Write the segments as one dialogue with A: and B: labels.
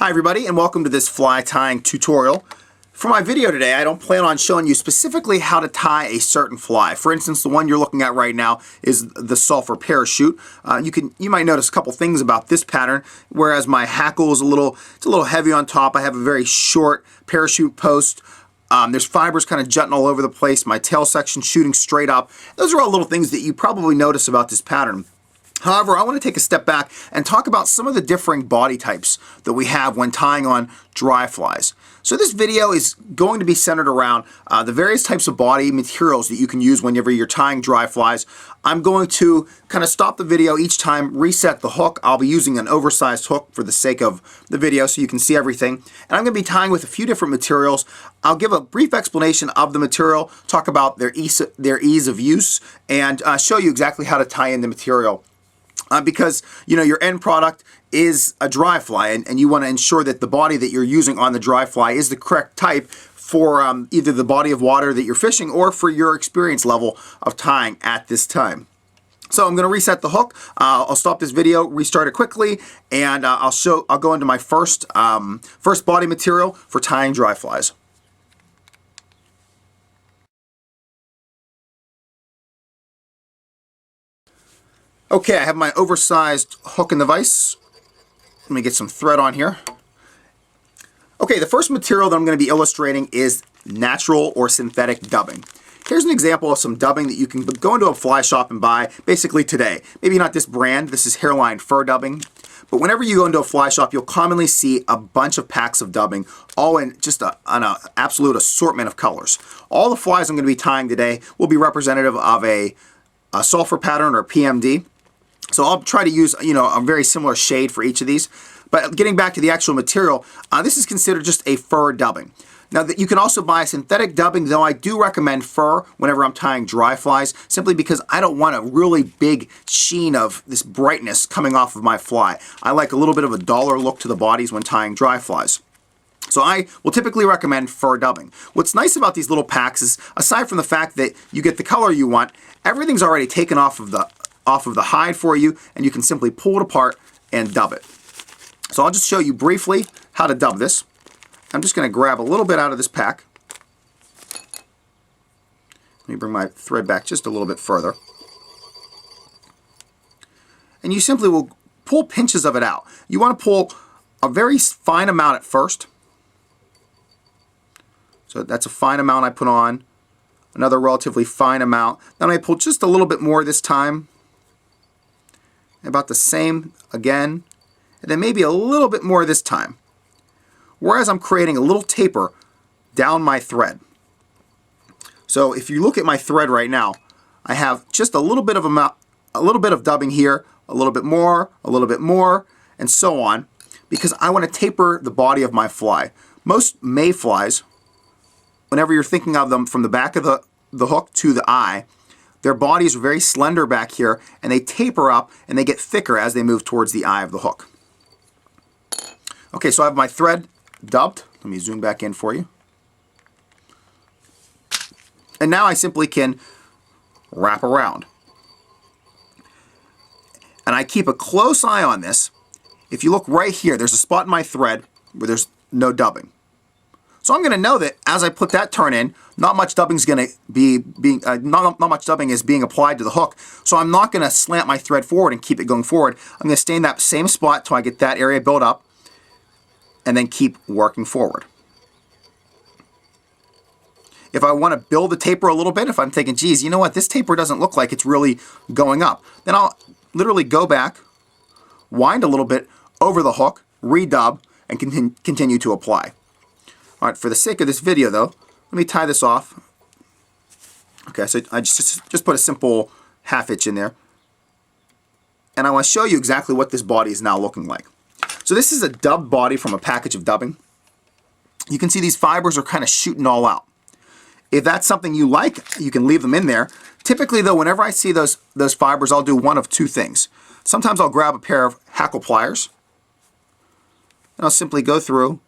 A: Hi everybody, and welcome to this fly tying tutorial. For my video today, I don't plan on showing you specifically how to tie a certain fly. For instance, the one you're looking at right now is the sulfur parachute. You might notice a couple things about this pattern. Whereas my hackle is a little heavy on top, I have a very short parachute post. There's fibers kind of jutting all over the place. My tail section shooting straight up. Those are all little things that you probably notice about this pattern. However, I want to take a step back and talk about some of the differing body types that we have when tying on dry flies. So this video is going to be centered around the various types of body materials that you can use whenever you're tying dry flies. I'm going to kind of stop the video each time, reset the hook. I'll be using an oversized hook for the sake of the video so you can see everything. And I'm going to be tying with a few different materials. I'll give a brief explanation of the material, talk about their ease of use, and show you exactly how to tie in the material. Because your end product is a dry fly, and you want to ensure that the body that you're using on the dry fly is the correct type for either the body of water that you're fishing or for your experience level of tying at this time. So I'm going to reset the hook. I'll stop this video, restart it quickly, and I'll go into my first body material for tying dry flies. Okay, I have my oversized hook in the vise. Let me get some thread on here. Okay, the first material that I'm going to be illustrating is natural or synthetic dubbing. Here's an example of some dubbing that you can go into a fly shop and buy basically today. Maybe not this brand, this is hairline fur dubbing. But whenever you go into a fly shop, you'll commonly see a bunch of packs of dubbing, all in just an absolute assortment of colors. All the flies I'm going to be tying today will be representative of a sulfur pattern or PMD. So I'll try to use, a very similar shade for each of these. But getting back to the actual material, this is considered just a fur dubbing. Now, you can also buy synthetic dubbing, though I do recommend fur whenever I'm tying dry flies, simply because I don't want a really big sheen of this brightness coming off of my fly. I like a little bit of a duller look to the bodies when tying dry flies. So I will typically recommend fur dubbing. What's nice about these little packs is, aside from the fact that you get the color you want, everything's already taken off of the hide for you, and you can simply pull it apart and dub it. So I'll just show you briefly how to dub this. I'm just going to grab a little bit out of this pack. Let me bring my thread back just a little bit further. And you simply will pull pinches of it out. You want to pull a very fine amount at first. So that's a fine amount I put on. Another relatively fine amount. Then I pull just a little bit more this time. About the same again, and then maybe a little bit more this time. Whereas I'm creating a little taper down my thread. So if you look at my thread right now, I have just a little bit of dubbing here, a little bit more, and so on, because I want to taper the body of my fly. Most mayflies, whenever you're thinking of them from the back of the hook to the eye, their bodies are very slender back here, and they taper up and they get thicker as they move towards the eye of the hook. Okay, so I have my thread dubbed. Let me zoom back in for you. And now I simply can wrap around. And I keep a close eye on this. If you look right here, there's a spot in my thread where there's no dubbing. So I'm going to know that as I put that turn in, not much dubbing is being applied to the hook. So I'm not going to slant my thread forward and keep it going forward. I'm going to stay in that same spot till I get that area built up, and then keep working forward. If I want to build the taper a little bit, if I'm thinking, geez, you know what, this taper doesn't look like it's really going up, then I'll literally go back, wind a little bit over the hook, redub, and continue to apply. All right, for the sake of this video, though, let me tie this off. Okay, so I just put a simple half hitch in there. And I want to show you exactly what this body is now looking like. So this is a dubbed body from a package of dubbing. You can see these fibers are kind of shooting all out. If that's something you like, you can leave them in there. Typically, though, whenever I see those fibers, I'll do one of two things. Sometimes I'll grab a pair of hackle pliers, and I'll simply go through,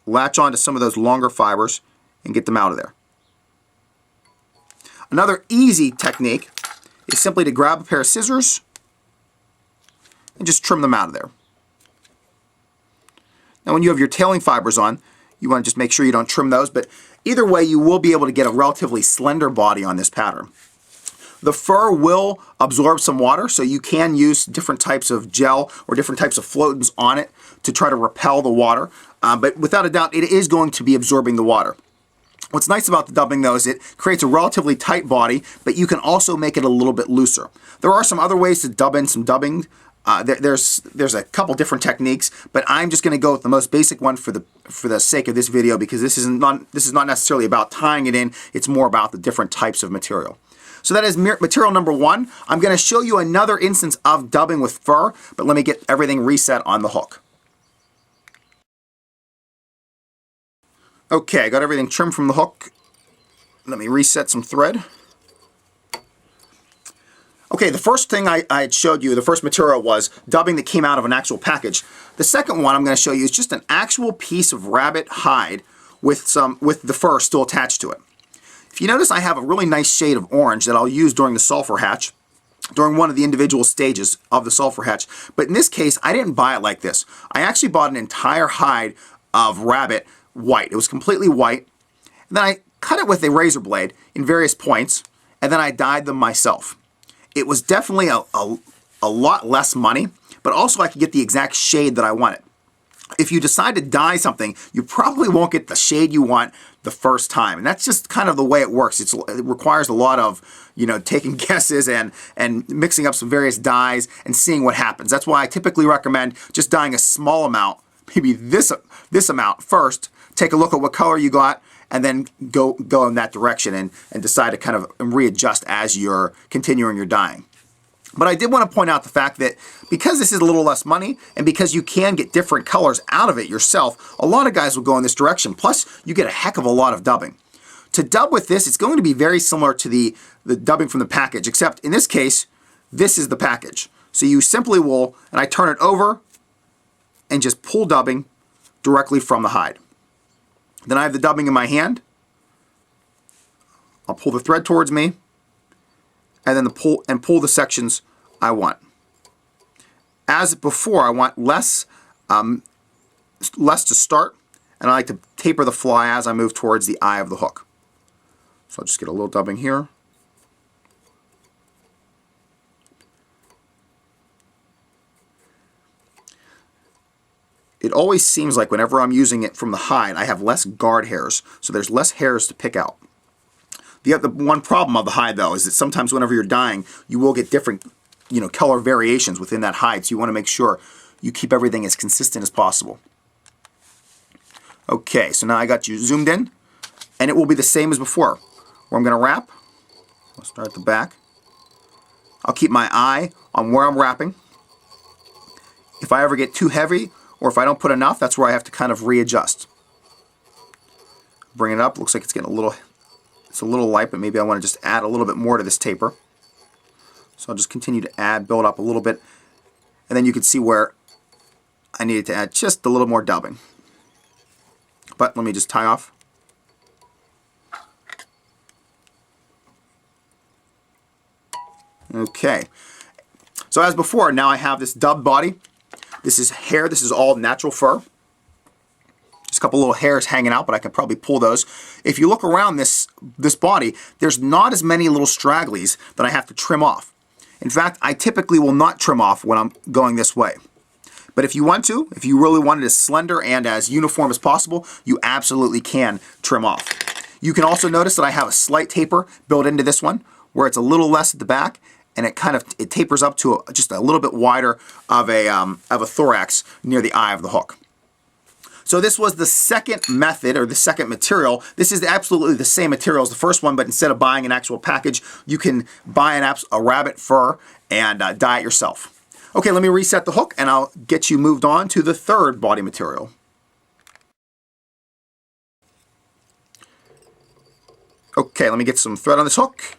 A: latch onto some of those longer fibers and get them out of there. Another easy technique is simply to grab a pair of scissors and just trim them out of there. Now when you have your tailing fibers on, you want to just make sure you don't trim those, but either way you will be able to get a relatively slender body on this pattern. The fur will absorb some water, so you can use different types of gel or different types of floatants on it to try to repel the water, but without a doubt it is going to be absorbing the water. What's nice about the dubbing though is it creates a relatively tight body, but you can also make it a little bit looser. There are some other ways to dub in some dubbing. There's a couple different techniques, but I'm just going to go with the most basic one for the sake of this video, because this is not necessarily about tying it in. It's more about the different types of material. So that is material number one. I'm going to show you another instance of dubbing with fur, but let me get everything reset on the hook. Okay, I got everything trimmed from the hook. Let me reset some thread. Okay, the first thing I had showed you, the first material was dubbing that came out of an actual package. The second one I'm going to show you is just an actual piece of rabbit hide with the fur still attached to it. If you notice, I have a really nice shade of orange that I'll use during the sulfur hatch, during one of the individual stages of the sulfur hatch. But in this case, I didn't buy it like this. I actually bought an entire hide of rabbit white. It was completely white. And then I cut it with a razor blade in various points, and then I dyed them myself. It was definitely a lot less money, but also I could get the exact shade that I wanted. If you decide to dye something, you probably won't get the shade you want the first time. And that's just kind of the way it works. It requires a lot of, taking guesses and mixing up some various dyes and seeing what happens. That's why I typically recommend just dyeing a small amount, maybe this amount first, take a look at what color you got, and then go in that direction and decide to kind of readjust as you're continuing your dyeing. But I did want to point out the fact that because this is a little less money and because you can get different colors out of it yourself, a lot of guys will go in this direction. Plus, you get a heck of a lot of dubbing. To dub with this, it's going to be very similar to the dubbing from the package, except in this case, this is the package. So you simply will, and I turn it over and just pull dubbing directly from the hide. Then I have the dubbing in my hand. I'll pull the thread towards me, and then pull the sections I want. As before, I want less to start, and I like to taper the fly as I move towards the eye of the hook. So I'll just get a little dubbing here. It always seems like whenever I'm using it from the hide, I have less guard hairs, so there's less hairs to pick out. The one problem of the hide, though, is that sometimes whenever you're dyeing, you will get different, color variations within that hide, so you want to make sure you keep everything as consistent as possible. Okay, so now I got you zoomed in, and it will be the same as before. Where I'm going to wrap, I'll start at the back. I'll keep my eye on where I'm wrapping. If I ever get too heavy, or if I don't put enough, that's where I have to kind of readjust. Bring it up, looks like it's getting it's a little light, but maybe I want to just add a little bit more to this taper. So I'll just continue to build up a little bit, and then you can see where I needed to add just a little more dubbing. But let me just tie off. Okay, so as before, now I have this dubbed body. This is hair, this is all natural fur. Just a couple little hairs hanging out, but I can probably pull those. If you look around this body, there's not as many little stragglies that I have to trim off. In fact, I typically will not trim off when I'm going this way. But if you want to, if you really want it as slender and as uniform as possible, you absolutely can trim off. You can also notice that I have a slight taper built into this one, where it's a little less at the back, and it tapers up to just a little bit wider of a thorax near the eye of the hook. So this was the second method, or the second material. This is absolutely the same material as the first one, but instead of buying an actual package, you can buy a rabbit fur and dye it yourself. Okay, let me reset the hook, and I'll get you moved on to the third body material. Okay, let me get some thread on this hook.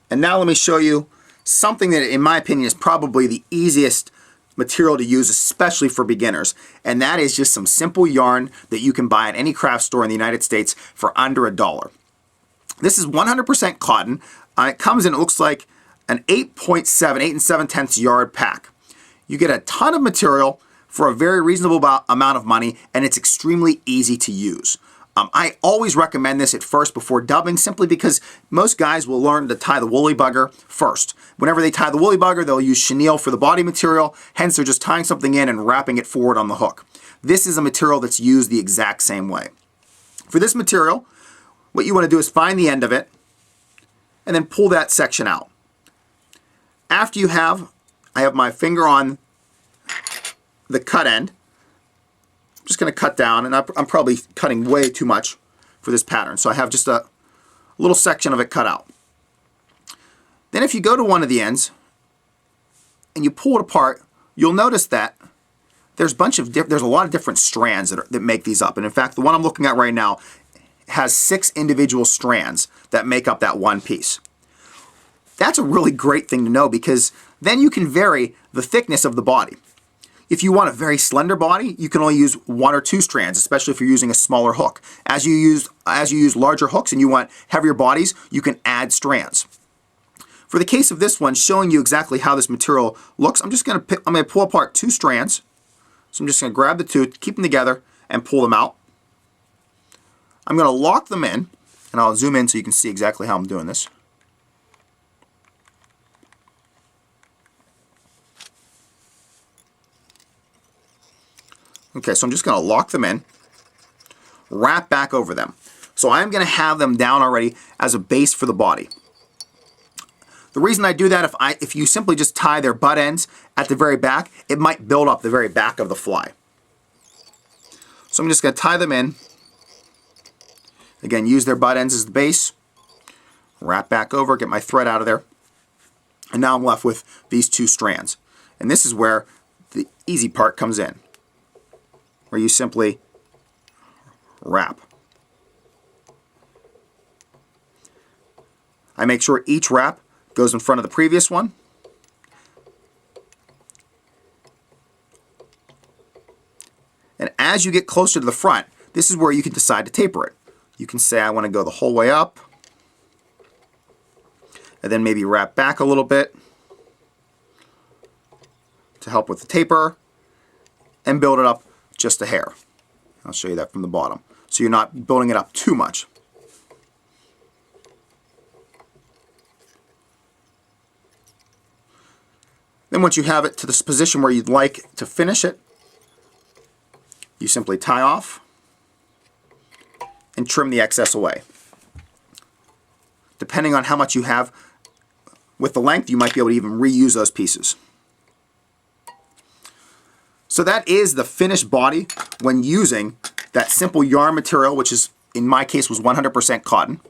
A: And now let me show you something that, in my opinion, is probably the easiest material to use, especially for beginners. And that is just some simple yarn that you can buy at any craft store in the United States for under $1. This is 100% cotton. It comes in, it looks like an 8 7/10 yard pack. You get a ton of material for a very reasonable amount of money, and it's extremely easy to use. I always recommend this at first before dubbing, simply because most guys will learn to tie the woolly bugger first. Whenever they tie the woolly bugger, they'll use chenille for the body material, hence they're just tying something in and wrapping it forward on the hook. This is a material that's used the exact same way. For this material, what you want to do is find the end of it and then pull that section out. After I have my finger on the cut end. I'm just going to cut down, and I'm probably cutting way too much for this pattern, so I have just a little section of it cut out. Then if you go to one of the ends and you pull it apart, you'll notice that there's a lot of different strands that make these up. And in fact, the one I'm looking at right now has 6 individual strands that make up that one piece. That's a really great thing to know, because then you can vary the thickness of the body. If you want a very slender body, you can only use 1 or 2 strands, especially if you're using a smaller hook. As you use larger hooks and you want heavier bodies, you can add strands. For the case of this one, showing you exactly how this material looks, I'm going to pull apart 2 strands. So I'm just going to grab the 2, keep them together, and pull them out. I'm going to lock them in, and I'll zoom in so you can see exactly how I'm doing this. Okay, so I'm just going to lock them in, wrap back over them. So I'm going to have them down already as a base for the body. The reason I do that, if you simply just tie their butt ends at the very back, it might build up the very back of the fly. So I'm just going to tie them in. Again, use their butt ends as the base. Wrap back over, get my thread out of there. And now I'm left with these 2 strands. And this is where the easy part comes in, where you simply wrap. I make sure each wrap goes in front of the previous one. And as you get closer to the front, this is where you can decide to taper it. You can say, I want to go the whole way up, and then maybe wrap back a little bit to help with the taper, and build it up just a hair. I'll show you that from the bottom, so you're not building it up too much. Then once you have it to this position where you'd like to finish it, you simply tie off and trim the excess away. Depending on how much you have with the length, you might be able to even reuse those pieces. So that is the finished body when using that simple yarn material, which is, in my case, was 100% cotton.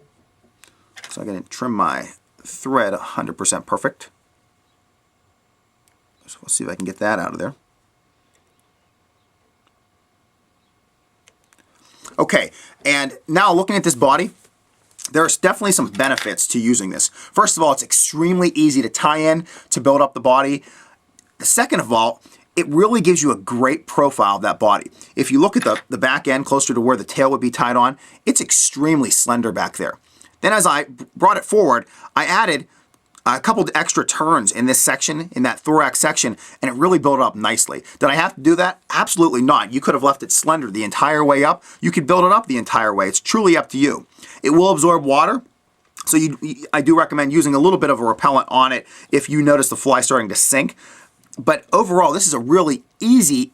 A: So I'm going to trim my thread 100% perfect. So we'll see if I can get that out of there. Okay, and now looking at this body, there's definitely some benefits to using this. First of all, it's extremely easy to tie in to build up the body. Second of all, it really gives you a great profile of that body. If you look at the back end closer to where the tail would be tied on, it's extremely slender back there. Then as I brought it forward, I added a couple of extra turns in this section, in that thorax section, and it really built it up nicely. Did I have to do that? Absolutely not. You could have left it slender the entire way up. You could build it up the entire way. It's truly up to you. It will absorb water, so I do recommend using a little bit of a repellent on it if you notice the fly starting to sink. But overall, this is a really easy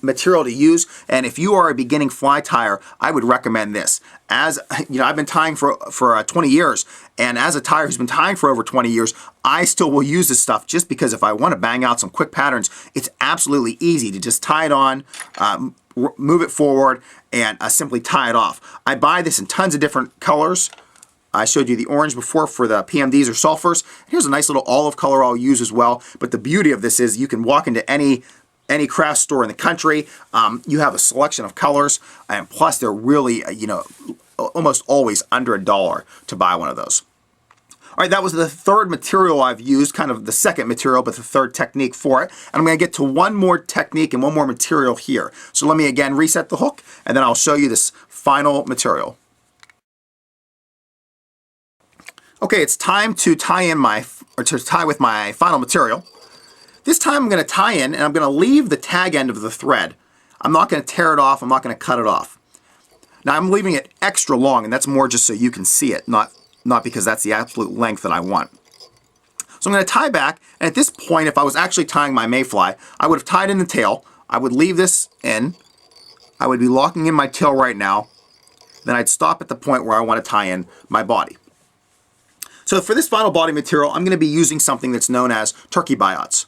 A: material to use, and if you are a beginning fly tyer, I would recommend this. As you know, I've been tying for 20 years, and as a tyer who's been tying for over 20 years, I still will use this stuff just because if I want to bang out some quick patterns, it's absolutely easy to just tie it on, move it forward, and simply tie it off. I buy this in tons of different colors. I showed you the orange before for the PMDs or sulfurs. Here's a nice little olive color I'll use as well. But the beauty of this is you can walk into any craft store in the country. You have a selection of colors, and plus they're really, almost always under $1 to buy one of those. All right, that was the third material I've used, kind of the second material, but the third technique for it. And I'm going to get to one more technique and one more material here. So let me again reset the hook, and then I'll show you this final material. Okay, it's time to tie with my final material. This time I'm going to tie in, and I'm going to leave the tag end of the thread. I'm not going to tear it off. I'm not going to cut it off. Now I'm leaving it extra long, and that's more just so you can see it, not because that's the absolute length that I want. So I'm going to tie back, and at this point, if I was actually tying my mayfly, I would have tied in the tail. I would leave this in. I would be locking in my tail right now. Then I'd stop at the point where I want to tie in my body. So for this final body material, I'm going to be using something that's known as turkey biots.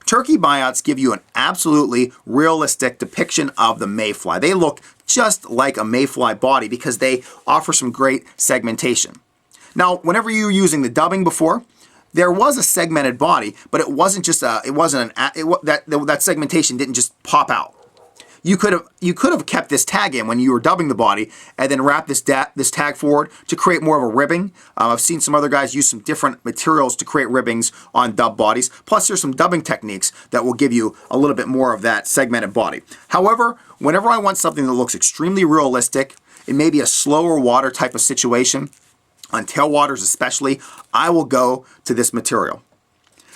A: Turkey biots give you an absolutely realistic depiction of the mayfly. They look just like a mayfly body because they offer some great segmentation. Now, whenever you were using the dubbing before, there was a segmented body, but it wasn't just that segmentation didn't just pop out. You could have kept this tag in when you were dubbing the body, and then wrap this tag forward to create more of a ribbing. I've seen some other guys use some different materials to create ribbings on dub bodies. Plus, there's some dubbing techniques that will give you a little bit more of that segmented body. However, whenever I want something that looks extremely realistic, it may be a slower water type of situation, on tailwaters especially, I will go to this material.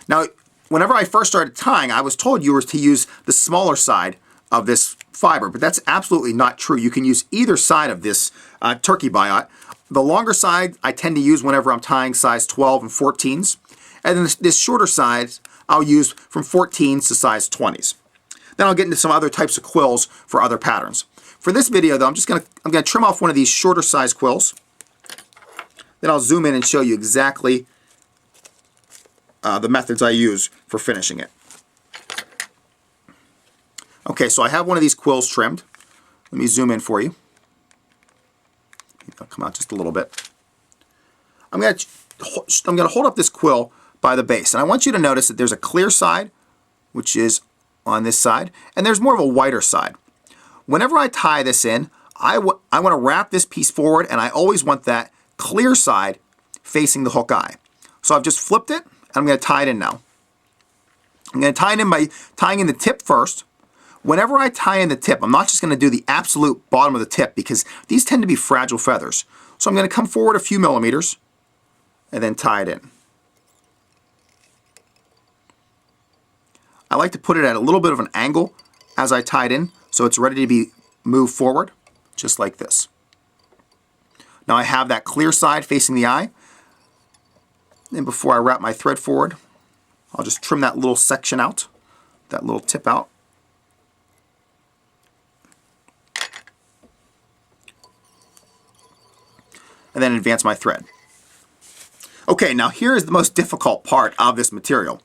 A: Now, whenever I first started tying, I was told you were to use the smaller side of this fiber, but that's absolutely not true. You can use either side of this turkey biot. The longer side I tend to use whenever I'm tying size 12 and 14s, and then this shorter side I'll use from 14s to size 20s. Then I'll get into some other types of quills for other patterns. For this video though, I'm gonna trim off one of these shorter size quills. Then I'll zoom in and show you exactly the methods I use for finishing it. Okay, so I have one of these quills trimmed. Let me zoom in for you. It'll come out just a little bit. I'm going to hold up this quill by the base, and I want you to notice that there's a clear side, which is on this side, and there's more of a whiter side. Whenever I tie this in, I want to wrap this piece forward, and I always want that clear side facing the hook eye. So I've just flipped it, and I'm going to tie it in now. I'm going to tie it in by tying in the tip first. Whenever I tie in the tip, I'm not just going to do the absolute bottom of the tip because these tend to be fragile feathers. So I'm going to come forward a few millimeters and then tie it in. I like to put it at a little bit of an angle as I tie it in so it's ready to be moved forward, just like this. Now I have that clear side facing the eye. And before I wrap my thread forward, I'll just trim that little section out, that little tip out. And then advance my thread. Okay, now here is the most difficult part of this material.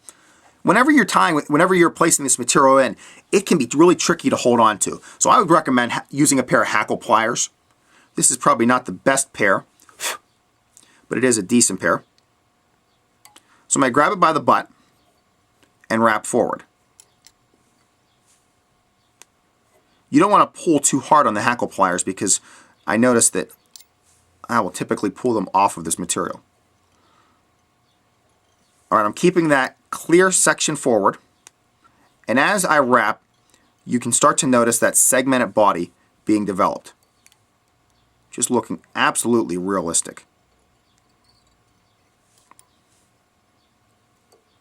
A: Whenever you're placing this material in, it can be really tricky to hold on to. So I would recommend using a pair of hackle pliers. This is probably not the best pair, but it is a decent pair. So I'm going to grab it by the butt and wrap forward. You don't want to pull too hard on the hackle pliers because I noticed that I will typically pull them off of this material. Alright, I'm keeping that clear section forward, and as I wrap, you can start to notice that segmented body being developed. Just looking absolutely realistic.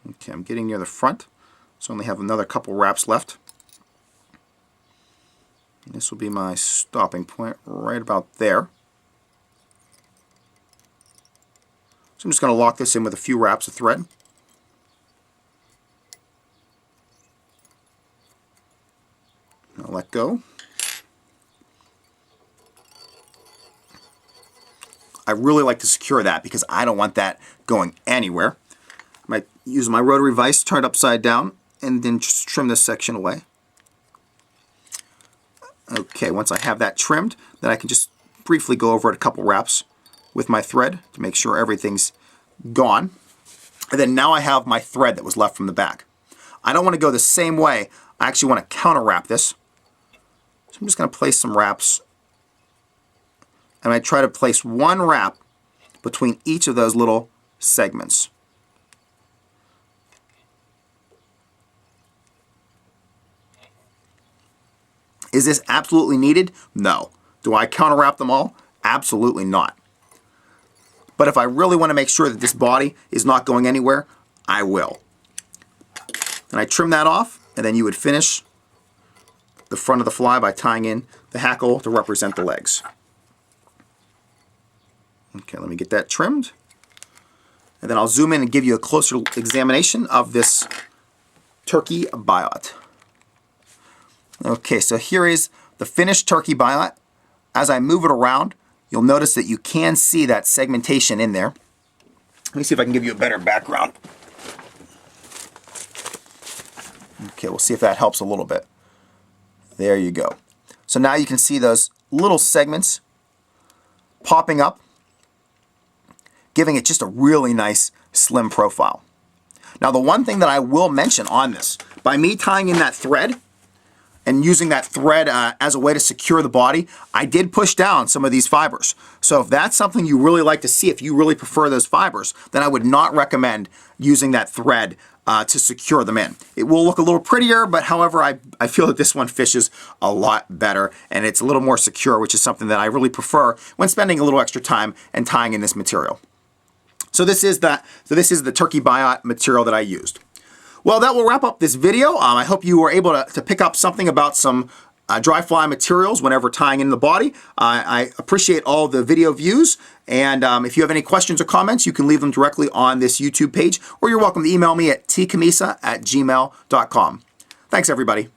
A: Okay, I'm getting near the front, so I only have another couple wraps left. And this will be my stopping point right about there. So I'm just going to lock this in with a few wraps of thread. I'll let go. I really like to secure that because I don't want that going anywhere. I might use my rotary vise, turn it upside down, and then just trim this section away. Okay, once I have that trimmed, then I can just briefly go over it a couple wraps with my thread to make sure everything's gone. And then now I have my thread that was left from the back. I don't want to go the same way. I actually want to counter wrap this. So I'm just going to place some wraps. And I try to place one wrap between each of those little segments. Is this absolutely needed? No. Do I counter wrap them all? Absolutely not. But if I really want to make sure that this body is not going anywhere, I will. And I trim that off, and then you would finish the front of the fly by tying in the hackle to represent the legs. Okay, let me get that trimmed. And then I'll zoom in and give you a closer examination of this turkey biot. Okay, so here is the finished turkey biot. As I move it around, you'll notice that you can see that segmentation in there. Let me see if I can give you a better background. Okay, we'll see if that helps a little bit. There you go. So now you can see those little segments popping up, giving it just a really nice slim profile. Now the one thing that I will mention on this, by me tying in that thread and using that thread as a way to secure the body, I did push down some of these fibers. So if that's something you really like to see, if you really prefer those fibers, then I would not recommend using that thread to secure them in. It will look a little prettier, but however, I feel that this one fishes a lot better and it's a little more secure, which is something that I really prefer when spending a little extra time and tying in this material. So this is the turkey biot material that I used. Well, that will wrap up this video. I hope you were able to pick up something about some dry fly materials whenever tying in the body. I appreciate all the video views, and if you have any questions or comments, you can leave them directly on this YouTube page, or you're welcome to email me at tcamisa@gmail.com. Thanks, everybody.